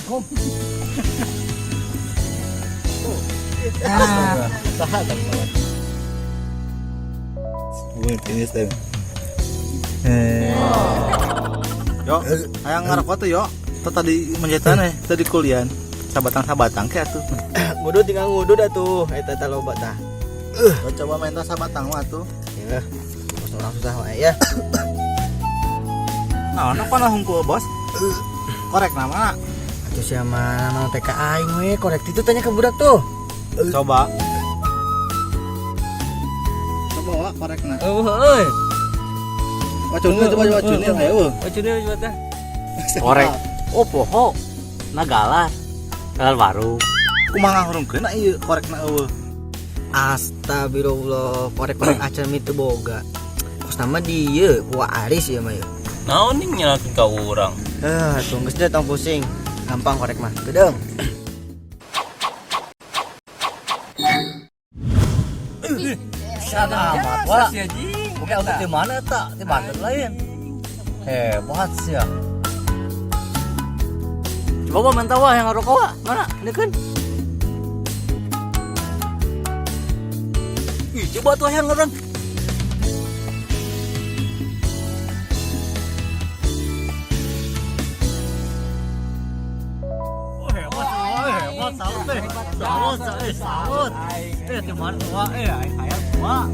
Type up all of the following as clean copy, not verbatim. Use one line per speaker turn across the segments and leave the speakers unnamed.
Assalamualaikum.
Sahabat. Ini step. Yo, ayang ngarep tuh yo. Tadi menjetan tadi kuliah. Sabatang kayak tuh.
Ngudut tinggal ngudut atuh. Eta loba tah.
Coba main tas sabatang mah tuh.
Ya. Bos orang susah wae ya.
Nah, apa lah hungkul bos? Korek nama.
Atuh sia mana TK aing we, korek itu tanya ke budak tuh.
Coba. Coba wa korekna.
Euy.
Wacunnya coba wacunnya ayo.
Wacunnya coba tah.
Korek. Oh poho. Nagalar. Galar baru.
Kumaha hurungkeun ieu korekna eueuh.
Astagfirullah, korek-korek acan itu boga. Kos nama dia, Wak Aris ya mah ya.
Naon ning nyalakeun ka urang?
Tunggu sudah tong pusing. Gampang korek mah. Gedeng.
Sana amat wala. Oke, untuk di mana tak? Di Banten lain. Hebat sih ya. Coba gua mantau yang ngarok wa. Mana? Ini kan. Ih, coba tuh yang orang. Salut. Cuman tua, ayam tua.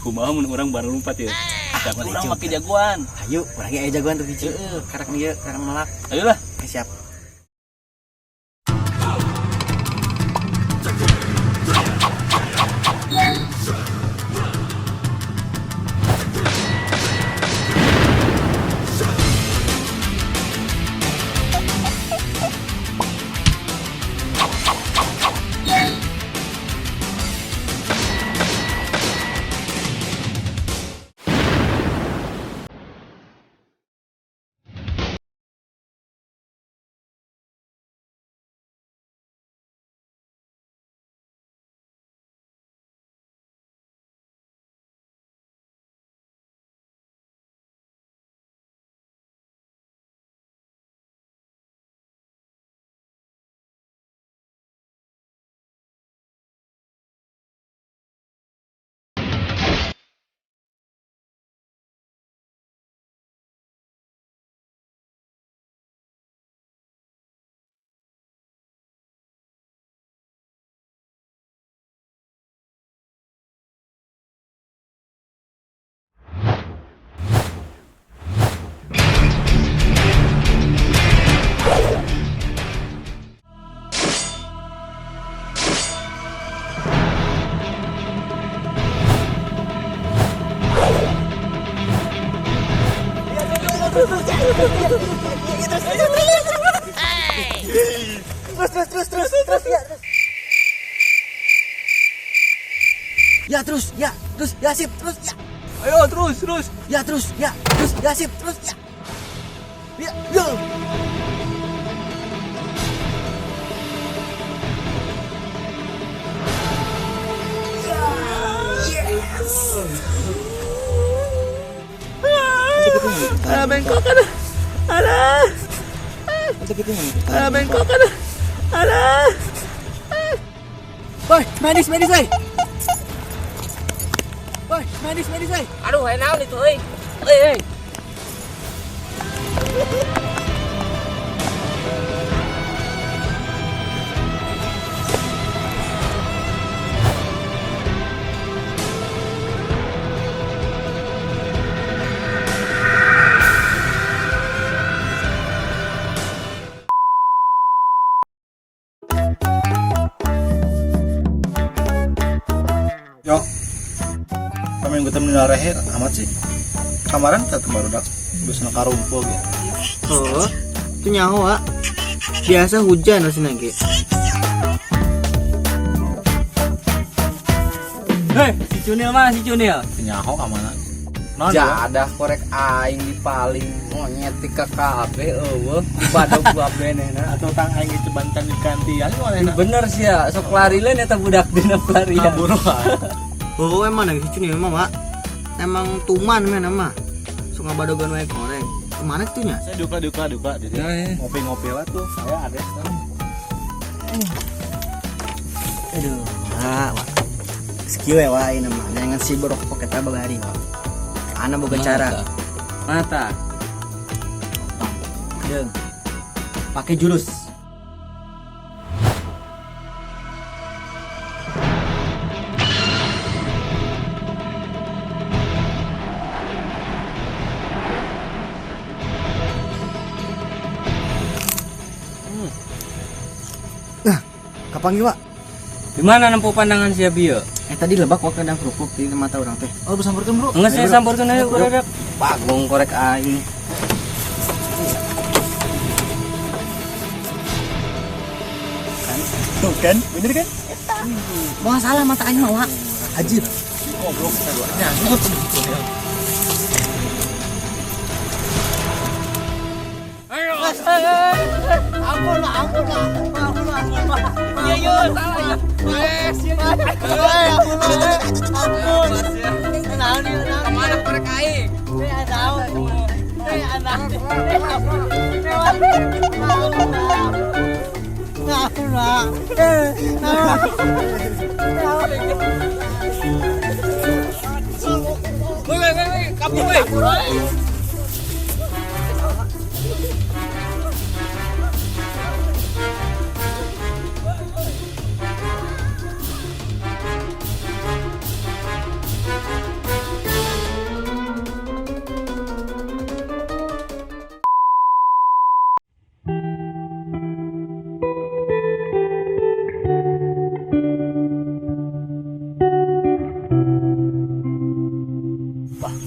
Kumaha mun urang baru lompat ya. Urang make jagoan.
Ayo, urang ge aya jagoan tuh hiji. Karak dia, karak melak.
Ayolah.
Siap. Terus ya. Ya sip, terus ya.
Ayo terus.
Ya terus, ya sip, terus ya. Ya, yo. Yes. Bengkok kan. Bengkok kan. Boy, medis, ay. Boy, medis, ay.
Aduh, naon itu euy. Euy.
Yo. Kami yang ketemu rehe amat sih. Kamaran tetep barudak bisa karumpul gitu.
Oh, itu nyaho, Wak. Biasa hujan rasanya ge.
Hei, si Cunil mana si Cunil?
Nyaho kamana? Naon ya?
Jadah korek aing di paling monyet ti ka kabeh eueuh badog gua benehna.
Atau tang aing cebantan di kantian mana?
Bener sih ya, sok larileun eta budak dina pelarian.
Kabur
Oh, emang lagi si Cuni emang, Wak. Emang tuman men mah. Suka badogan wae koreng. Kemana tuh nya?
Saya duka jadi ngopi-ngopi lah tuh. Saya ada sekarang.
Aduh, Wak. Skill ya, Wak, ini mah. Jangan sibuk pakai tabagari, Wak. Ana boga cara.
Mata.
Deung. Pakai jurus. Nah, kapan ge, Wak?
Di mana nempuh pandangan si Bieu?
Tadi lebak waktu kadang kerupuk di mata orang teh.
Oh, sampeurkeun, Bro.
Enggak saya sampeurkeun ayo budak. Bagong korek aing.
Tuh kan, bener kan?
Mau salah mata aing mah, Wak. Ajib.
Goblok kita duanya.
Ampun lah. Iya, iya, salah ya. Ampun. Kenal nih, kemana korek aing? Saya tahu. Saya anak. Ampun lah. Woi, kabur woi.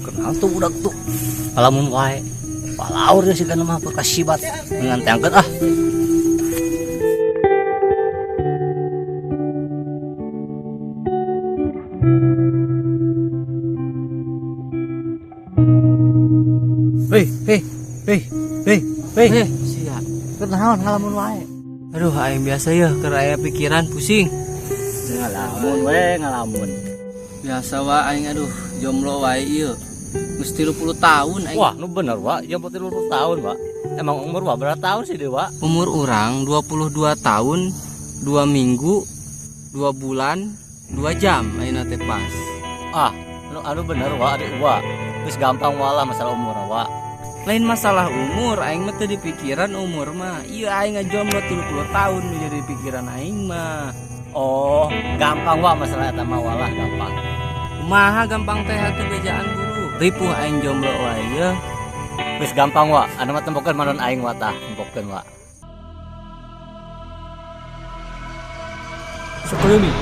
Kenal tuh budak tuh. Alamun wae. Palaur dia sigana mah perkasibat. Ngan angkat ah.
Hei.
Sia.
Kenaon ngalamun wae.
Aduh, aing biasa ya keraya pikiran pusing.
Ngalamun.
Biasa wae aing aduh jomblo wae ieu. Geus 30 tahun aing.
Wah, nu bener, Wak. Yang 30 tahun, Wak. Emang umur Wak berapa tahun sih, Wak?
Umur orang 22 tahun, 2 minggu, 2 bulan, 2 jam ayeuna teh pas.
Ah, anu bener, Wak, adik Wak. Geus gampang walah masalah umur, Wak.
Lain masalah umur, aing mah teu di pikiran umur mah. Ieu aing ngajomblo 30 tahun menjadi pikiran aing mah.
Oh, gampang, Wak, masalah eta mah walah gampang.
Kumaha gampang teh hatu bejaan guru. Ripuh aing jomblo wae ye.
Geus gampang, Wak. Anu mah tempokeun manon aing, Wak, tah. Tempokeun, Wak.
Sakurumi.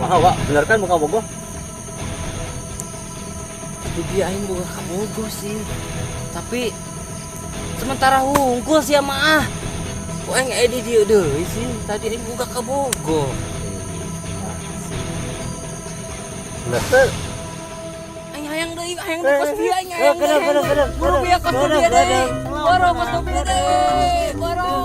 Wah, Wak, bener kan muka bogoh?
Jadi aing boga kabogo sih. Tapi sementara hungkul sih mah. Kok aing edi dieu deui sih? Tadi aing boga kabogo.
Bener teh.
Aing hayang deui yang di kos dia nya. Buru biaya kos dia deh. Boro kos dia deh. Boro.